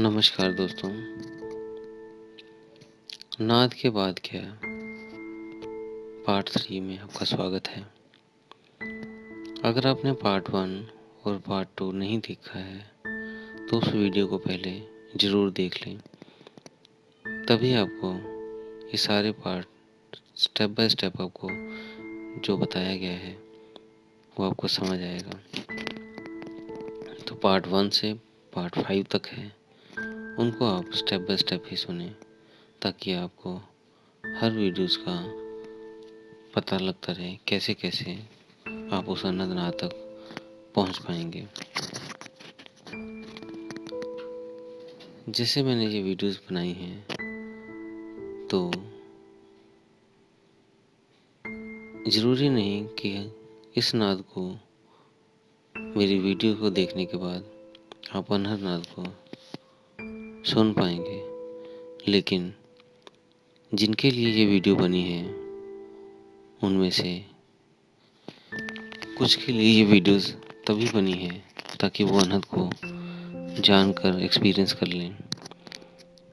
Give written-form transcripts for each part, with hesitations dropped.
नमस्कार दोस्तों। नाद के बाद क्या पार्ट 3 में आपका स्वागत है। अगर आपने पार्ट 1 और पार्ट 2 नहीं देखा है तो उस वीडियो को पहले ज़रूर देख लें, तभी आपको ये सारे पार्ट स्टेप बाय स्टेप आपको जो बताया गया है वो आपको समझ आएगा। तो पार्ट 1 से पार्ट 5 तक है, उनको आप स्टेप बाय स्टेप ही सुने ताकि आपको हर वीडियोस का पता लगता रहे कैसे कैसे आप उस अनंत नाद तक पहुंच पाएंगे। जैसे मैंने ये वीडियोस बनाई हैं तो ज़रूरी नहीं कि इस नाद को मेरी वीडियो को देखने के बाद आप अनहद नाद को सुन पाएंगे, लेकिन जिनके लिए ये वीडियो बनी है उनमें से कुछ के लिए ये वीडियोस तभी बनी है ताकि वो अनहद को जानकर एक्सपीरियंस कर लें।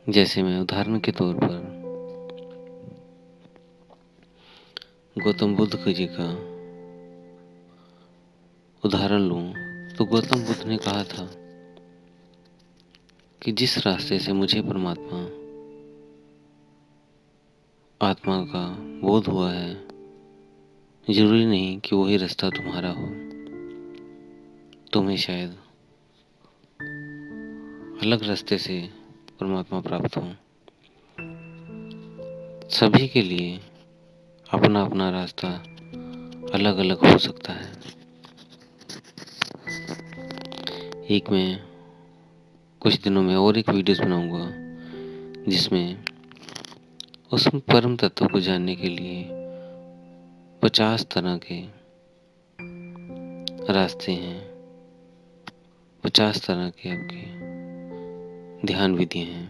जैसे मैं उदाहरण के तौर पर गौतम बुद्ध जी का उदाहरण लूं तो गौतम बुद्ध ने कहा था कि जिस रास्ते से मुझे परमात्मा आत्मा का बोध हुआ है, जरूरी नहीं कि वही रास्ता तुम्हारा हो। तुम्हें शायद अलग रास्ते से परमात्मा प्राप्त हो। सभी के लिए अपना अपना रास्ता अलग अलग हो सकता है। एक मैं कुछ दिनों में और एक वीडियोस बनाऊंगा जिसमें उस परम तत्व को जानने के लिए 50 तरह के रास्ते हैं, 50 तरह के आपके ध्यान विधि हैं।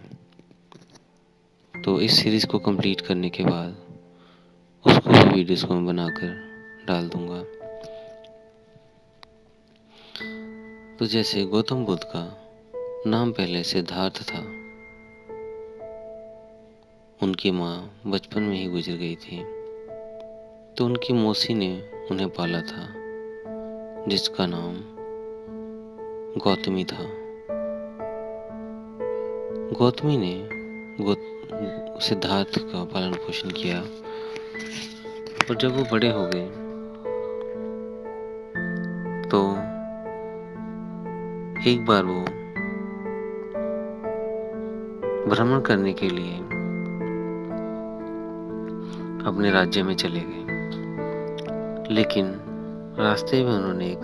तो इस सीरीज को कंप्लीट करने के बाद उसको भी वीडियोस को मैं बनाकर डाल दूंगा। तो जैसे गौतम बुद्ध का नाम पहले सिद्धार्थ था, उनकी माँ बचपन में ही गुजर गई थी, तो उनकी मौसी ने उन्हें पाला था जिसका नाम गौतमी था। गौतमी ने सिद्धार्थ का पालन पोषण किया और जब वो बड़े हो गए तो एक बार वो भ्रमण करने के लिए अपने राज्य में चले गए, लेकिन रास्ते में उन्होंने एक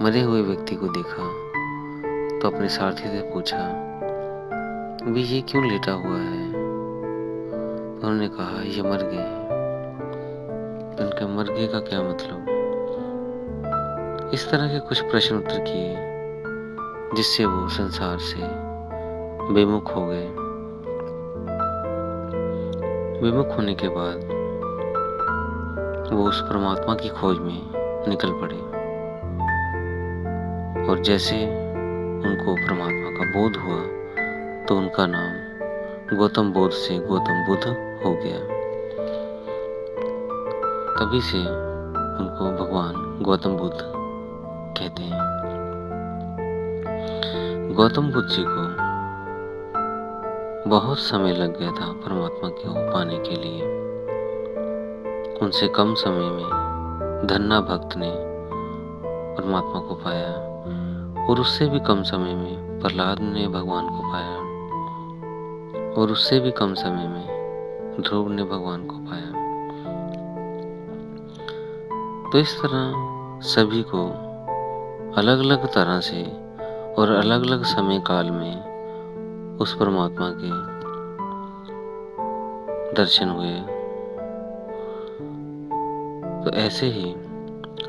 मरे हुए व्यक्ति को देखा तो अपने सारथी से पूछा भी ये क्यों लेटा हुआ है। तो उन्होंने कहा ये मर गए हैं। तो उनके मर गए का क्या मतलब। इस तरह के कुछ प्रश्न उत्तर किए जिससे वो संसार से विमुख हो गए। विमुख होने के बाद वो उस परमात्मा की खोज में निकल पड़े और जैसे उनको परमात्मा का बोध हुआ तो उनका नाम गौतम बोध से गौतम बुद्ध हो गया। तभी से उनको भगवान गौतम बुद्ध कहते हैं। गौतम बुद्ध जी को बहुत समय लग गया था परमात्मा को पाने के लिए। उनसे कम समय में धन्ना भक्त ने परमात्मा को पाया और उससे भी कम समय में प्रहलाद ने भगवान को पाया और उससे भी कम समय में ध्रुव ने भगवान को पाया। तो इस तरह सभी को अलग अलग तरह से और अलग अलग समय काल में उस परमात्मा के दर्शन हुए। तो ऐसे ही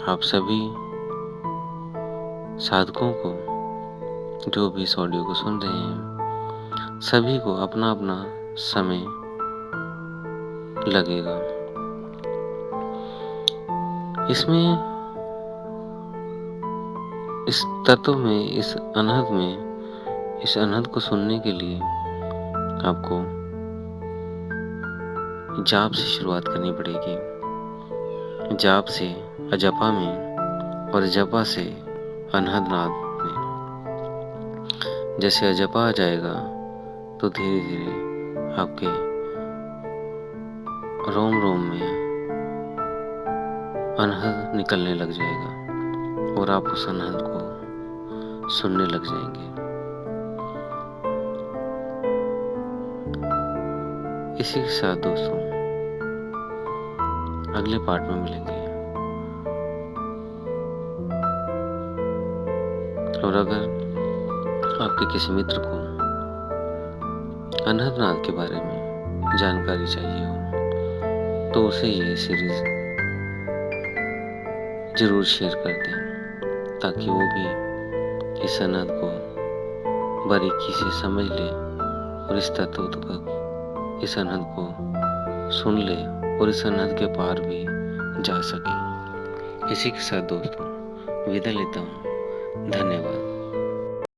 आप सभी साधकों को जो भी इस ऑडियो को सुन रहे हैं, सभी को अपना अपना समय लगेगा। इसमें इस तत्व में, इस अनहद को सुनने के लिए आपको जाप से शुरुआत करनी पड़ेगी। जाप से अजपा में और जपा से अनहद नाद में। जैसे अजपा आ जाएगा तो धीरे धीरे आपके रोम रोम में अनहद निकलने लग जाएगा और आप उस अनहद को सुनने लग जाएंगे। इसी के साथ दोस्तों अगले पार्ट में मिलेंगे। और अगर आपके किसी मित्र को अनहद नाद के बारे में जानकारी चाहिए हो तो उसे ये सीरीज जरूर शेयर कर दें, ताकि वो भी इस अनहद को बारीकी से समझ ले और इस तत्व तक इस अनहद को सुन ले और इस अनहद के पार भी जा सके। इसी के साथ दोस्तों विदा लेता हूँ। धन्यवाद।